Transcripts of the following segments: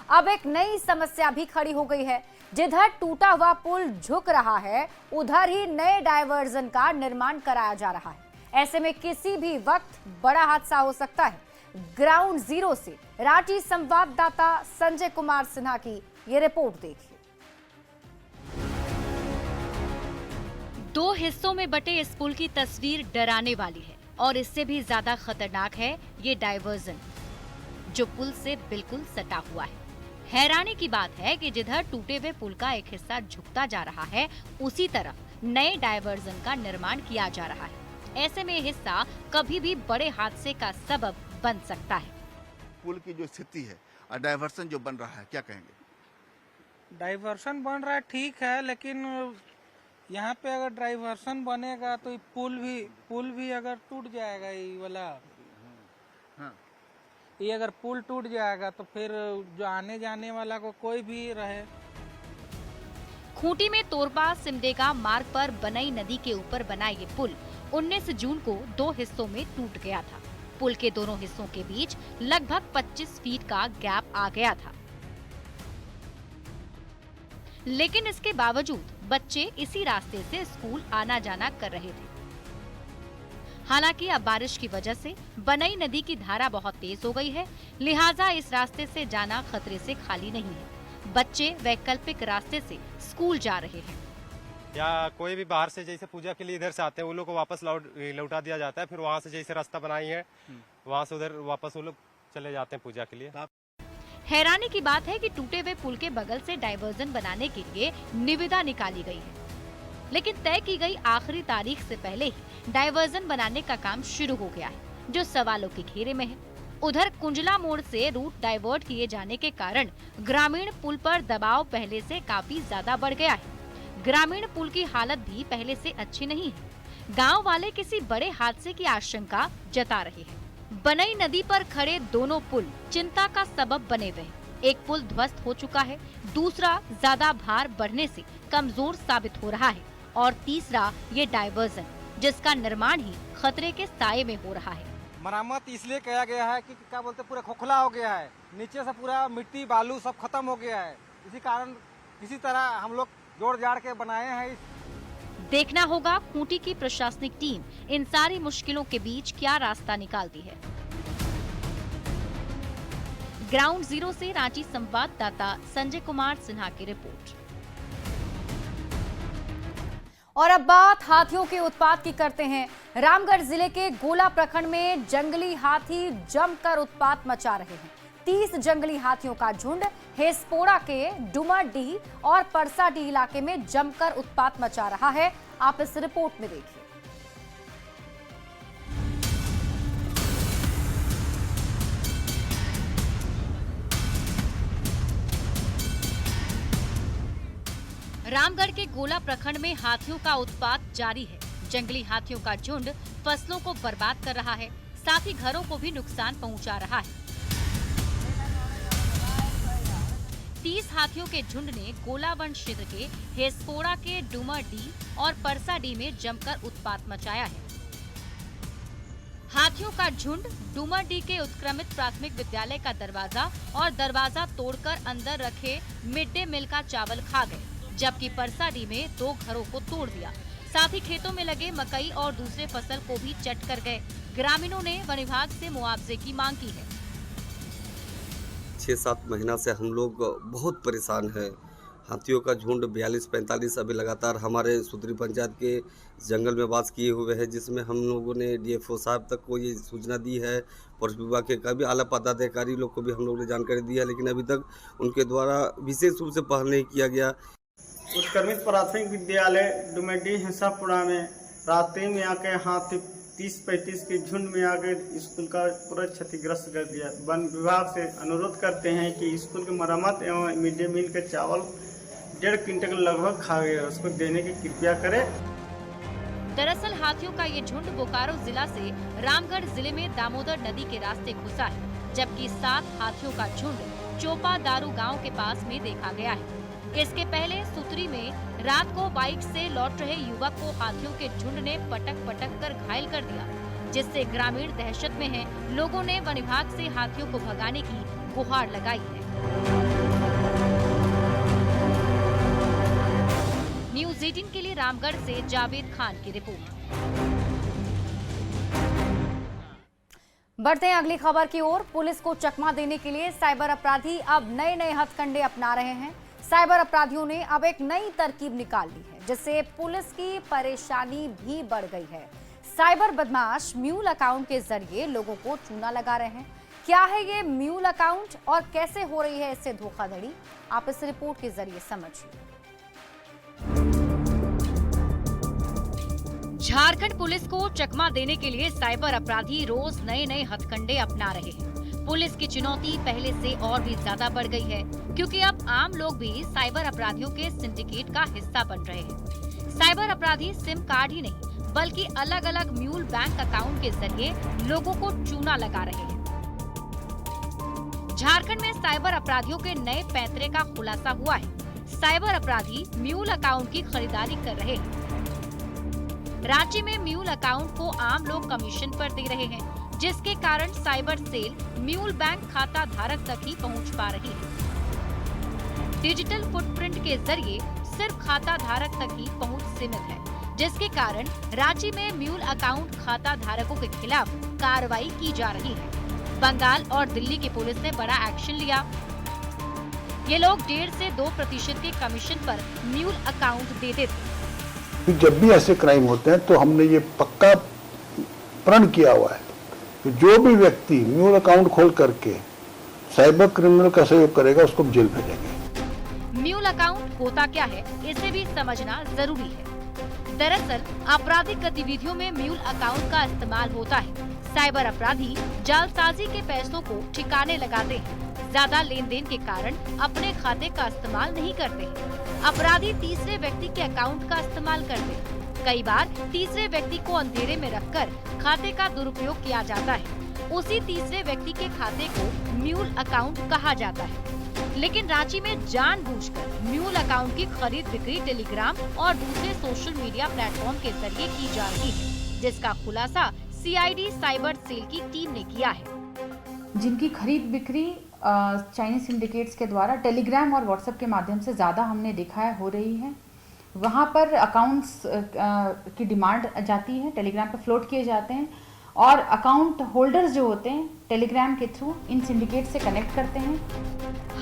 अब एक नई समस्या भी खड़ी हो गई है। जिधर टूटा हुआ पुल झुक रहा है, उधर ही नए डायवर्जन का निर्माण कराया जा रहा है। ऐसे में किसी भी वक्त बड़ा हादसा हो सकता है। ग्राउंड जीरो से रांची संवाददाता संजय कुमार सिन्हा की ये रिपोर्ट देखिए। दो हिस्सों में बटे इस पुल की तस्वीर डराने वाली है और इससे भी ज्यादा खतरनाक है ये डायवर्जन जो पुल से बिल्कुल सटा हुआ है। हैरानी की बात है कि जिधर टूटे हुए पुल का एक हिस्सा झुकता जा रहा है, उसी तरफ नए डायवर्जन का निर्माण किया जा रहा है। ऐसे में हिस्सा कभी भी बड़े हादसे का सबब बन सकता है। पुल की जो स्थिति है और डायवर्सन जो बन रहा है, क्या कहेंगे? डाइवर्सन बन रहा है ठीक है, लेकिन यहाँ पे अगर डाइवर्सन बनेगा तो ये पुल भी अगर टूट जाएगा, ये वाला हाँ। ये अगर पुल टूट जाएगा तो फिर जो आने जाने वाला को कोई भी रहे। खूंटी में तोरपा सिमडेगा मार्ग पर बनई नदी के ऊपर बना ये पुल 19 जून को दो हिस्सों में टूट गया था। पुल के दोनों हिस्सों के बीच लगभग 25 फीट का गैप आ गया था, लेकिन इसके बावजूद बच्चे इसी रास्ते से स्कूल आना जाना कर रहे थे। हालांकि अब बारिश की वजह से बनई नदी की धारा बहुत तेज हो गई है, लिहाजा इस रास्ते से जाना खतरे से खाली नहीं है। बच्चे वैकल्पिक रास्ते से स्कूल जा रहे हैं। या कोई भी बाहर से जैसे पूजा के लिए इधर से आते हैं, उन लोग को वापस लौटा दिया जाता है। फिर वहाँ से जैसे रास्ता बनाई है, वहाँ से उधर वापस वो लोग चले जाते हैं पूजा के लिए। हैरानी की बात है कि टूटे हुए पुल के बगल से डायवर्जन बनाने के लिए निविदा निकाली गई है, लेकिन तय की गई आखिरी तारीख से पहले ही डायवर्जन बनाने का काम शुरू हो गया है, जो सवालों के घेरे में है। उधर कुंजला मोड़ से रूट डाइवर्ट किए जाने के कारण ग्रामीण पुल पर दबाव पहले से काफी ज्यादा बढ़ गया है। ग्रामीण पुल की हालत भी पहले से अच्छी नहीं है। गाँव वाले किसी बड़े हादसे की आशंका जता रहे हैं। बनई नदी पर खड़े दोनों पुल चिंता का सबब बने हुए हैं। एक पुल ध्वस्त हो चुका है, दूसरा ज्यादा भार बढ़ने से कमजोर साबित हो रहा है और तीसरा ये डायवर्जन जिसका निर्माण ही खतरे के साये में हो रहा है। मरम्मत इसलिए किया गया है कि क्या बोलते पूरा खोखला हो गया है, नीचे से पूरा मिट्टी बालू सब खत्म हो गया है। इसी कारण किसी तरह हम लोग जोड़ जाड़ के बनाए हैं। देखना होगा खूंटी की प्रशासनिक टीम इन सारी मुश्किलों के बीच क्या रास्ता निकालती है। ग्राउंड जीरो से रांची संवाददाता संजय कुमार सिन्हा की रिपोर्ट। और अब बात हाथियों के उत्पात की करते हैं। रामगढ़ जिले के गोला प्रखंड में जंगली हाथी जमकर उत्पात मचा रहे हैं। 30 जंगली हाथियों का झुंड हेसपोड़ा के डुमरडीह और परसाडीह इलाके में जमकर उत्पात मचा रहा है। आप इस रिपोर्ट में देखिए। रामगढ़ के गोला प्रखंड में हाथियों का उत्पात जारी है। जंगली हाथियों का झुंड फसलों को बर्बाद कर रहा है, साथ ही घरों को भी नुकसान पहुंचा रहा है। 30 हाथियों के झुंड ने गोला वन क्षेत्र के हेसपोड़ा के डुमरडीह और परसाडीह में जमकर उत्पात मचाया है। हाथियों का झुंड डुमरडीह के उत्क्रमित प्राथमिक विद्यालय का दरवाजा तोड़कर अंदर रखे मिड डे मील का चावल खा गए, जबकि परसाडीह में 2 घरों को तोड़ दिया। साथ ही खेतों में लगे मकई और दूसरे फसल को भी चट कर गए। ग्रामीणों ने वन विभाग से मुआवजे की मांग की है। 6-7 महीना से हम लोग बहुत परेशान हैं। हाथियों का झुंड 42-45 अभी लगातार हमारे सुतरी पंचायत के जंगल में वास किए हुए हैं, जिसमें हम लोगों ने डीएफओ साहब तक को ये सूचना दी है। फॉरेस्ट विभाग के कभी आला पदाधिकारी लोग को भी हम लोगों ने जानकारी दी है, लेकिन अभी तक उनके द्वारा विशेष रूप से पहल नहीं किया गया। उत्क्रमित प्राथमिक विद्यालय डुमरडीह हिंसापुरा में रात्रि में आके हाथी 30-35 के झुंड में आकर स्कूल का पूरा क्षतिग्रस्त कर दिया। वन विभाग से अनुरोध करते हैं कि स्कूल की मरम्मत एवं मिड डे मील के चावल 1.5 क्विंटल लगभग खा गए, उसको देने की कृपया करें। दरअसल हाथियों का ये झुंड बोकारो जिला से रामगढ़ जिले में दामोदर नदी के रास्ते घुसा है, जबकि 7 हाथियों का झुंड चोपा दारू गांव के पास में देखा गया है। इसके पहले सुतरी में रात को बाइक से लौट रहे युवक को हाथियों के झुंड ने पटक कर घायल कर दिया, जिससे ग्रामीण दहशत में हैं। लोगों ने वन विभाग से हाथियों को भगाने की गुहार लगाई है। 18 के लिए रामगढ़ से जावेद खान की रिपोर्ट। बढ़ते हैं अगली खबर की ओर। पुलिस को चकमा देने के लिए साइबर अपराधी अब नए हथकंडे अपना रहे हैं। साइबर अपराधियों ने अब एक नई तरकीब निकाल ली है, जिससे पुलिस की परेशानी भी बढ़ गई है। साइबर बदमाश म्यूल अकाउंट के जरिए लोगों को चूना लगा रहे हैं। क्या है ये म्यूल अकाउंट और कैसे हो रही है इससे धोखाधड़ी, आप इस रिपोर्ट के जरिए समझिए। झारखंड पुलिस को चकमा देने के लिए साइबर अपराधी रोज नए हथकंडे अपना रहे हैं। पुलिस की चुनौती पहले से और भी ज्यादा बढ़ गई है, क्योंकि अब आम लोग भी साइबर अपराधियों के सिंडिकेट का हिस्सा बन रहे हैं। साइबर अपराधी सिम कार्ड ही नहीं, बल्कि अलग अलग म्यूल बैंक अकाउंट के जरिए लोगों को चूना लगा रहे हैं। झारखंड में साइबर अपराधियों के नए पैंतरे का खुलासा हुआ है। साइबर अपराधी म्यूल अकाउंट की खरीदारी कर रहे हैं। राज्य में म्यूल अकाउंट को आम लोग कमीशन पर दे रहे हैं, जिसके कारण साइबर सेल म्यूल बैंक खाता धारक तक ही पहुंच पा रही है। डिजिटल फुटप्रिंट के जरिए सिर्फ खाता धारक तक ही पहुंच सीमित है, जिसके कारण राज्य में म्यूल अकाउंट खाता धारकों के खिलाफ कार्रवाई की जा रही है। बंगाल और दिल्ली की पुलिस ने बड़ा एक्शन लिया। ये लोग 1.5 से 2% के कमीशन पर म्यूल अकाउंट देते थे। जब भी ऐसे क्राइम होते हैं तो हमने ये पक्का प्रण किया हुआ है कि जो भी व्यक्ति म्यूल अकाउंट खोल करके साइबर क्रिमिनल का सहयोग करेगा उसको जेल भेजेंगे। म्यूल अकाउंट होता क्या है, इसे भी समझना जरूरी है। दरअसल आपराधिक गतिविधियों में म्यूल अकाउंट का इस्तेमाल होता है। साइबर अपराधी जालसाजी के पैसों को ठिकाने लगाते हैं। ज्यादा लेन देन के कारण अपने खाते का इस्तेमाल नहीं करते। अपराधी तीसरे व्यक्ति के अकाउंट का इस्तेमाल करते हैं। कई बार तीसरे व्यक्ति को अंधेरे में रखकर खाते का दुरुपयोग किया जाता है। उसी तीसरे व्यक्ति के खाते को म्यूल अकाउंट कहा जाता है। लेकिन रांची में जानबूझकर म्यूल अकाउंट की खरीद बिक्री टेलीग्राम और दूसरे सोशल मीडिया प्लेटफॉर्म के जरिए की जा रही है, जिसका खुलासा सीआईडी साइबर सेल की टीम ने किया है। जिनकी खरीद बिक्री चाइनीज सिंडिकेट्स के द्वारा टेलीग्राम और व्हाट्सएप के माध्यम से ज़्यादा हमने देखा है हो रही है। वहाँ पर अकाउंट्स की डिमांड जाती है, टेलीग्राम पे फ्लोट किए जाते हैं और अकाउंट होल्डर्स जो होते हैं टेलीग्राम के थ्रू इन सिंडिकेट से कनेक्ट करते हैं।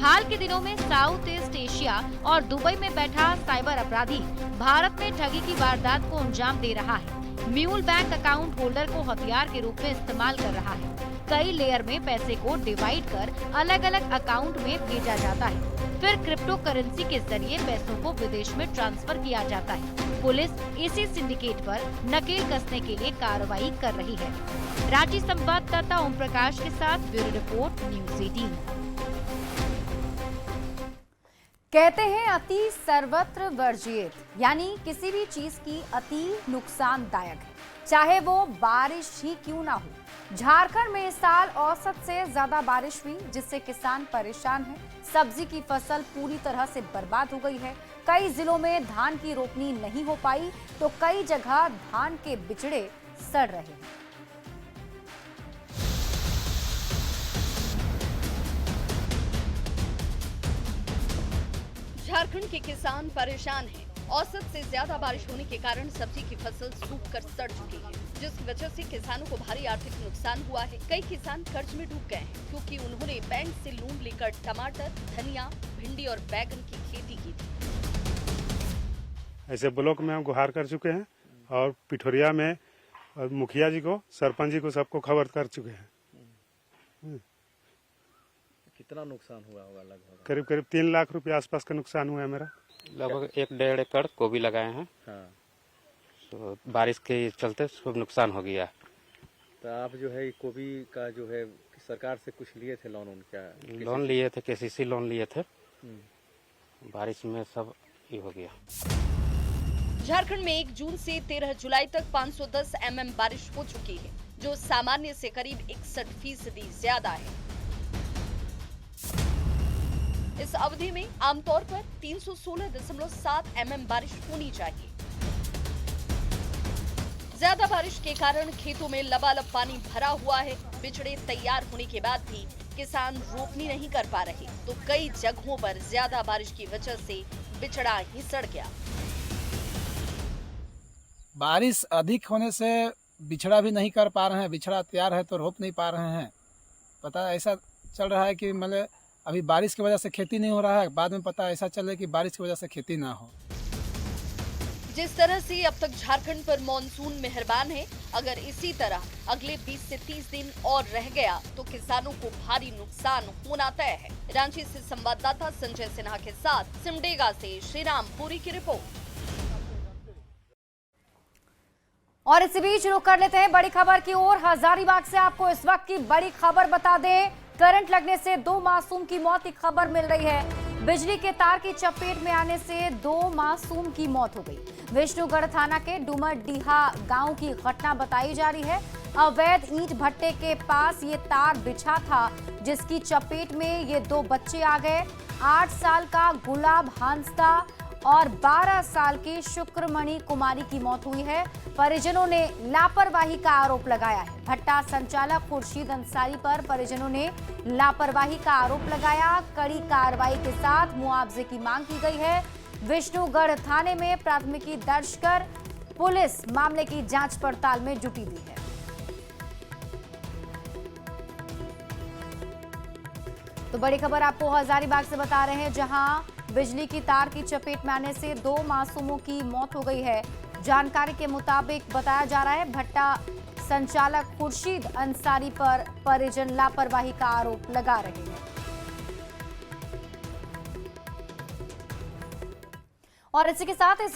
हाल के दिनों में साउथ ईस्ट एशिया और दुबई में बैठा साइबर अपराधी भारत में ठगी की वारदात को अंजाम दे रहा है। म्यूल बैंक अकाउंट होल्डर को हथियार के रूप में इस्तेमाल कर रहा है। कई लेयर में पैसे को डिवाइड कर अलग अलग अकाउंट में भेजा जाता है, फिर क्रिप्टो करेंसी के जरिए पैसों को विदेश में ट्रांसफर किया जाता है। पुलिस इसी सिंडिकेट पर नकेल कसने के लिए कार्रवाई कर रही है। रांची संवाददाता ओम प्रकाश के साथ ब्यूरो रिपोर्ट न्यूज़ 18। कहते हैं अति सर्वत्र वर्जित, यानी किसी भी चीज की अति नुकसानदायक है, चाहे वो बारिश ही क्यों ना हो। झारखंड में इस साल औसत से ज्यादा बारिश हुई, जिससे किसान परेशान हैं। सब्जी की फसल पूरी तरह से बर्बाद हो गई है। कई जिलों में धान की रोपनी नहीं हो पाई, तो कई जगह धान के बिचड़े सड़ रहे हैं। झारखंड के किसान परेशान हैं। औसत से ज्यादा बारिश होने के कारण सब्जी की फसल सूखकर सड़ चुकी है, जिसकी वजह से किसानों को भारी आर्थिक नुकसान हुआ है। कई किसान कर्ज में डूब गए हैं, क्योंकि उन्होंने बैंक से लोन लेकर टमाटर, धनिया, भिंडी और बैगन की खेती की थी। ऐसे ब्लॉक में हम गुहार कर चुके हैं और पिठोरिया में और मुखिया जी को, सरपंच जी को, सबको खबर कर चुके हैं। कितना नुकसान हुआ होगा? लगभग करीब 3 लाख रुपए आसपास का नुकसान हुआ है मेरा। लगभग 1.5 एकड़ गोभी लगाए हैं। हाँ। तो बारिश के चलते सब नुकसान हो गया। तो आप जो है गोभी का जो है सरकार से कुछ लिए थे लोन? उनका लोन लिए थे, केसीसी लोन लिए थे। बारिश में सब ये हो गया। झारखंड में 1 जून से 13 जुलाई तक 510 mm बारिश हो चुकी है, जो सामान्य से करीब 61% ज्यादा है। इस अवधि में आमतौर पर 316.7 mm बारिश होनी चाहिए। ज्यादा बारिश के कारण खेतों में लबालब पानी भरा हुआ है। बिचड़े तैयार होने के बाद भी किसान रोपनी नहीं कर पा रहे, तो कई जगहों पर ज्यादा बारिश की वजह से बिचड़ा ही सड़ गया। बारिश अधिक होने से बिछड़ा भी नहीं कर पा रहे हैं, बिछड़ा तैयार है तो रोप नहीं पा रहे हैं। पता ऐसा चल रहा है कि मतलब अभी बारिश की वजह से खेती नहीं हो रहा है, बाद में पता ऐसा चले कि बारिश की वजह से खेती ना हो। जिस तरह से अब तक झारखंड पर मॉनसून मेहरबान है, अगर इसी तरह अगले 20 से 30 दिन और रह गया तो किसानों को भारी नुकसान होना तय है। रांची से संवाददाता संजय सिन्हा के साथ सिमडेगा से श्रीराम पुरी की रिपोर्ट। और इसी बीच रुक कर लेते हैं बड़ी खबर की ओर। हजारीबाग से आपको इस वक्त की बड़ी खबर बता दें, करंट लगने से 2 मासूम की मौत की खबर मिल रही है। बिजली के तार की चपेट में आने से 2 मासूम की मौत हो गई। विष्णुगढ़ थाना के डुमरडीहा गांव की घटना बताई जा रही है। अवैध ईंट भट्टे के पास ये तार बिछा था, जिसकी चपेट में ये 2 बच्चे आ गए। 8 साल का गुलाब हांसदा और 12 साल की शुक्रमणि कुमारी की मौत हुई है। परिजनों ने लापरवाही का आरोप लगाया है। भट्टा संचालक खुर्शीद अंसारी पर परिजनों ने लापरवाही का आरोप लगाया। कड़ी कार्रवाई के साथ मुआवजे की मांग की गई है। विष्णुगढ़ थाने में प्राथमिकी दर्ज कर पुलिस मामले की जांच पड़ताल में जुटी हुई है। तो बड़ी खबर आपको हजारीबाग से बता रहे हैं, जहां बिजली की तार की चपेट में आने से 2 मासूमों की मौत हो गई है। जानकारी के मुताबिक बताया जा रहा है, भट्टा संचालक खुर्शीद अंसारी पर परिजन लापरवाही का आरोप लगा रहे हैं। और इसी के साथ इस